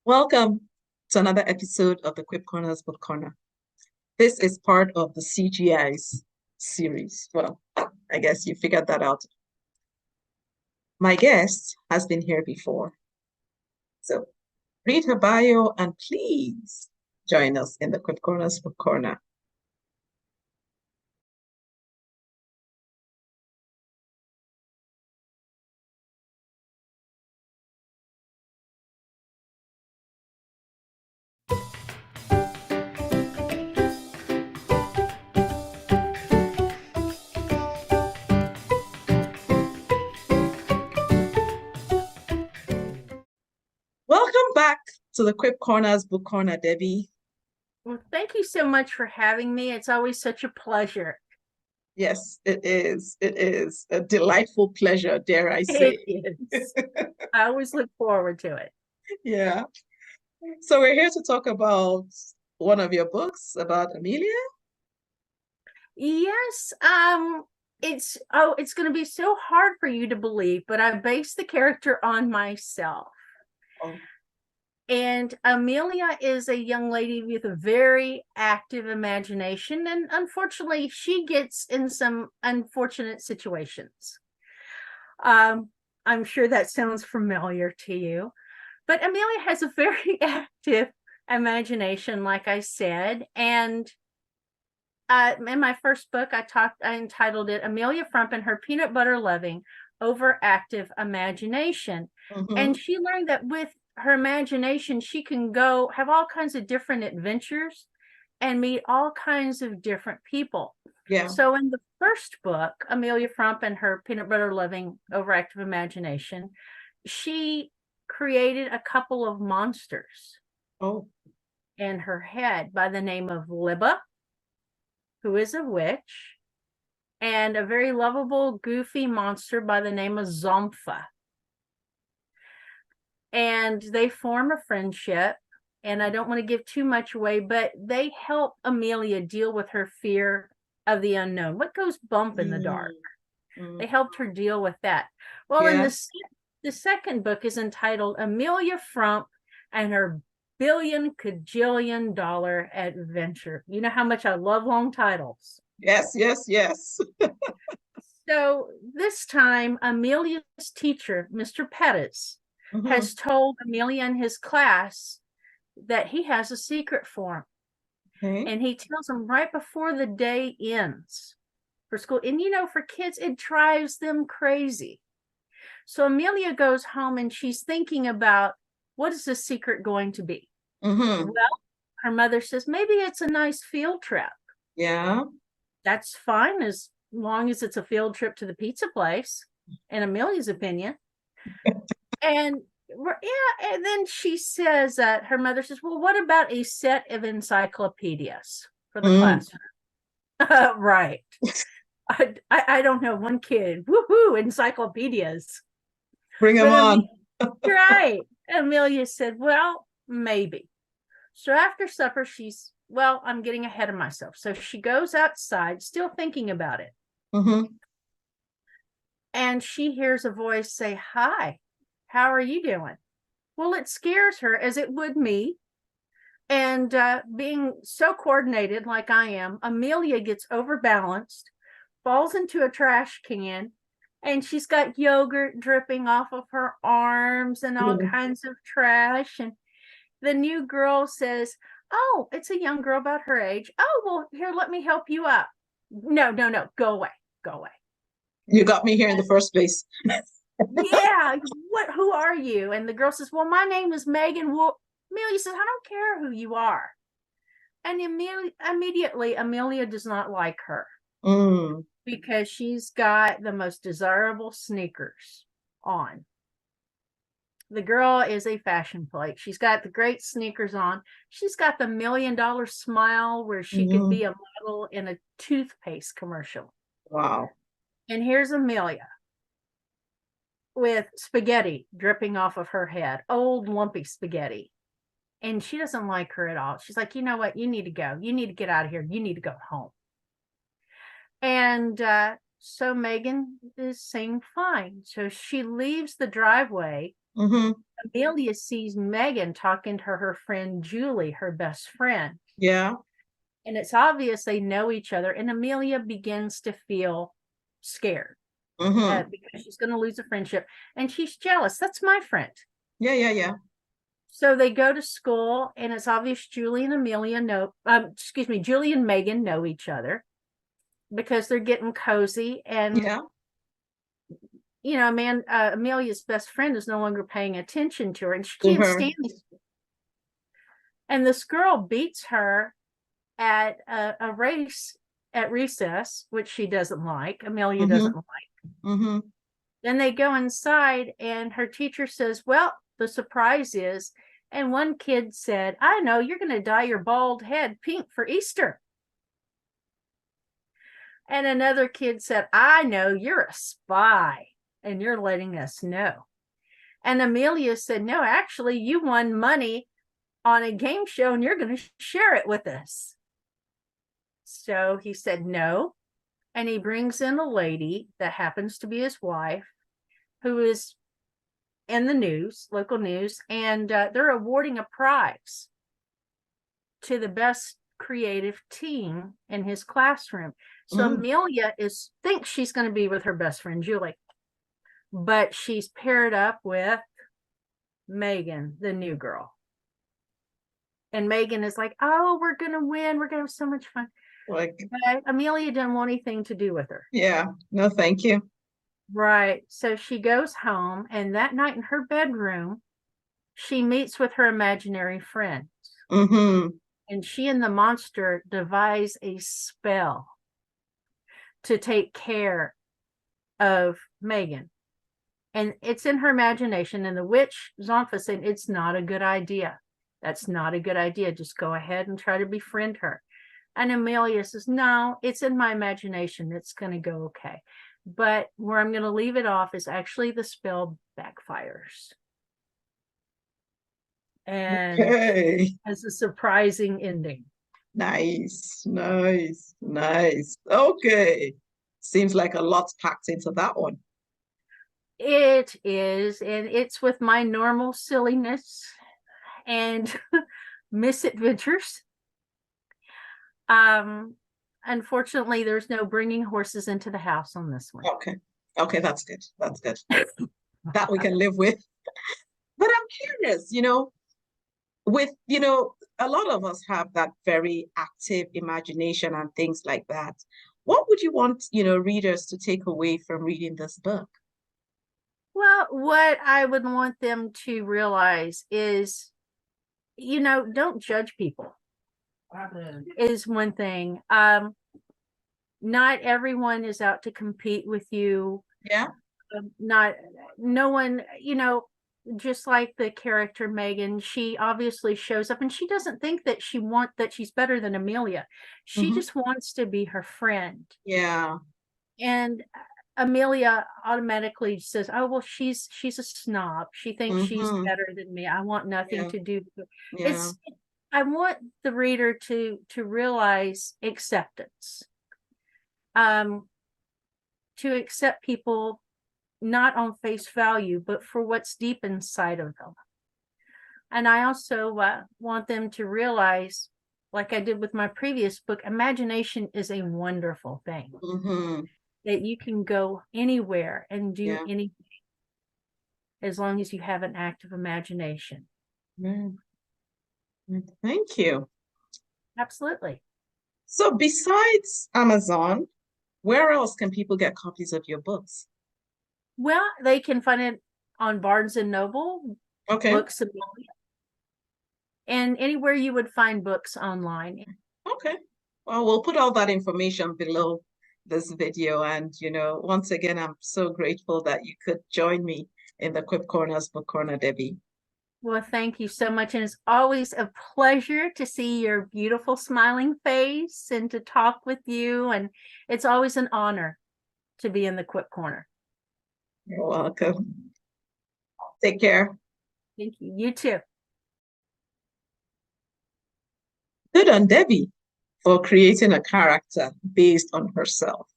Welcome to another episode of the Quip Corners Book Corner. This is part of the CGI's series. Well, I guess you figured that out. My guest has been here before. So read her bio and please join us in the Quip Corners Book Corner. Welcome back to the Quip Corners Book Corner, Debbie. Well, thank you so much for having me. It's always such a pleasure. Yes, it is. It is a delightful pleasure, dare I say. It is. I always look forward to it. Yeah. So we're here to talk about one of your books about Amelia. Yes, it's going to be so hard for you to believe, but I based the character on myself. Oh. And Amelia is a young lady with a very active imagination, and unfortunately, she gets in some unfortunate situations. I'm sure that sounds familiar to you, but Amelia has a very active imagination, like I said, and in my first book, I entitled it Amelia Frump and Her Peanut Butter Loving Overactive Imagination. And she learned that with her imagination, she can go have all kinds of different adventures and meet all kinds of different people. Yeah. So in the first book, Amelia Frump and Her Peanut Butter Loving Overactive Imagination, she created a couple of monsters in her head by the name of Libba, who is a witch, and a very lovable, goofy monster by the name of Zompha. And they form a friendship, and I don't want to give too much away, but they help Amelia deal with her fear of the unknown. What goes bump in the dark? They helped her deal with that. Well, in the second book is entitled Amelia Frump and Her Billion-Cajillion Dollar Adventure. You know how much I love long titles. Yes, yes, yes. So this time, Amelia's teacher, Mr. Pettis, has told Amelia and his class that he has a secret for him. And he tells them right before the day ends for school. And you know, for kids, it drives them crazy. So Amelia goes home and she's thinking about, what is the secret going to be? Well, her mother says, maybe it's a nice field trip. Yeah. That's fine as long as it's a field trip to the pizza place, in Amelia's opinion. And then she says that her mother says, well, what about a set of encyclopedias for the classroom? Right. I don't know, one kid, woohoo, encyclopedias. Bring them on. Right. Amelia said, well, maybe. So after supper, she's, well, I'm getting ahead of myself. So she goes outside, still thinking about it. And she hears a voice say, hi, how are you doing? Well, it scares her, as it would me. And being so coordinated like I am, Amelia gets overbalanced, falls into a trash can, and she's got yogurt dripping off of her arms and all kinds of trash. And the new girl says, oh, it's a young girl about her age. Oh, well, here, let me help you up. No, go away. You got me here in the first place. Yeah, who are you? And the girl says, well, my name is Megan. Well, Amelia says, I don't care who you are. And immediately, Amelia does not like her because she's got the most desirable sneakers on. The girl is a fashion plate. She's got the great sneakers on. She's got the $1 million smile where she could be a model in a toothpaste commercial. Wow. And here's Amelia with spaghetti dripping off of her head, old lumpy spaghetti. And she doesn't like her at all. She's like, you know what? You need to go. You need to get out of here. You need to go home. And so Megan is saying fine. So she leaves the driveway Mm-hmm. Amelia sees Megan talking to her friend Julie, her best friend. Yeah. And it's obvious they know each other. And Amelia begins to feel scared Mm-hmm. because she's going to lose a friendship. And she's jealous. That's my friend. Yeah, yeah, yeah. So they go to school, and it's obvious Julie and Julie and Megan know each other because they're getting cozy. And, Yeah. Amelia's best friend is no longer paying attention to her, and she To can't her. stand this. And this girl beats her at a race at recess, which she doesn't like. Amelia Mm-hmm. doesn't like. Mm-hmm. Then they go inside, and her teacher says, well, the surprise is, and one kid said, I know, you're going to dye your bald head pink for Easter. And another kid said, I know, you're a spy, and you're letting us know. And Amelia said, no, actually, you won money on a game show, and you're going to share it with us. So he said, no. And he brings in a lady that happens to be his wife, who is in the news, local news, and they're awarding a prize to the best creative team in his classroom. So Amelia thinks she's going to be with her best friend Julie, but she's paired up with Megan, the new girl. And Megan is like, oh, we're going to win. We're going to have so much fun. Like, but Amelia didn't want anything to do with her. yeah, no, thank you. Right. So she goes home, and that night in her bedroom, she meets with her imaginary friend. Mm-hmm. And she and the monster devise a spell to take care of Megan. And it's in her imagination. And the witch, Zonfa, said, it's not a good idea. That's not a good idea. Just go ahead and try to befriend her. And Amelia says, no, it's in my imagination. It's going to go okay. But where I'm going to leave it off is actually the spell backfires. And has a surprising ending. Nice, nice, nice. Okay. Seems like a lot's packed into that one. It is, and it's with my normal silliness and misadventures. Unfortunately, there's no bringing horses into the house on this one. Okay. Okay, that's good. That's good. That we can live with. But I'm curious, with, a lot of us have that very active imagination and things like that. What would you want, readers to take away from reading this book? Well, what I would want them to realize is, don't judge people. Is one thing. Not everyone is out to compete with you. Yeah. No one, just like the character Megan, she obviously shows up, and she doesn't think that she's better than Amelia. She just wants to be her friend. Yeah. And Amelia automatically says, oh, well, she's a snob. She thinks she's better than me. I want nothing to do with it. I want the reader to realize acceptance. To accept people not on face value, but for what's deep inside of them. And I also want them to realize, like I did with my previous book, imagination is a wonderful thing. That you can go anywhere and do anything as long as you have an active imagination. Thank you. Absolutely. So besides Amazon, where else can people get copies of your books? Well, they can find it on Barnes and Noble, Books Amelia, and anywhere you would find books online. Okay. Well, we'll put all that information below this video. And, once again, I'm so grateful that you could join me in the Quip Corners Book Corner, Debbie. Well, thank you so much. And it's always a pleasure to see your beautiful smiling face and to talk with you. And it's always an honor to be in the Quip Corner. You're welcome. Take care. Thank you. You too. Good on Debbie for creating a character based on herself.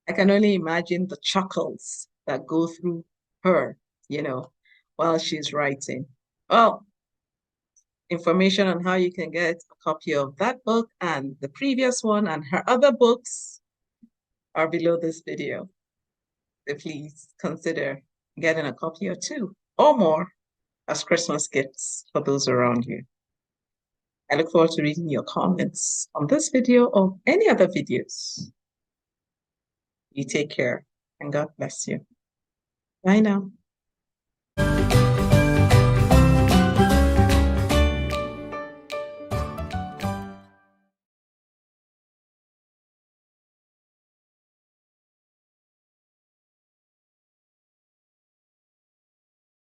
I can only imagine the chuckles that go through her, while she's writing. Well, information on how you can get a copy of that book and the previous one and her other books are below this video. So please consider getting a copy or two or more as Christmas gifts for those around you. I look forward to reading your comments on this video or any other videos. You take care and God bless you. Bye now.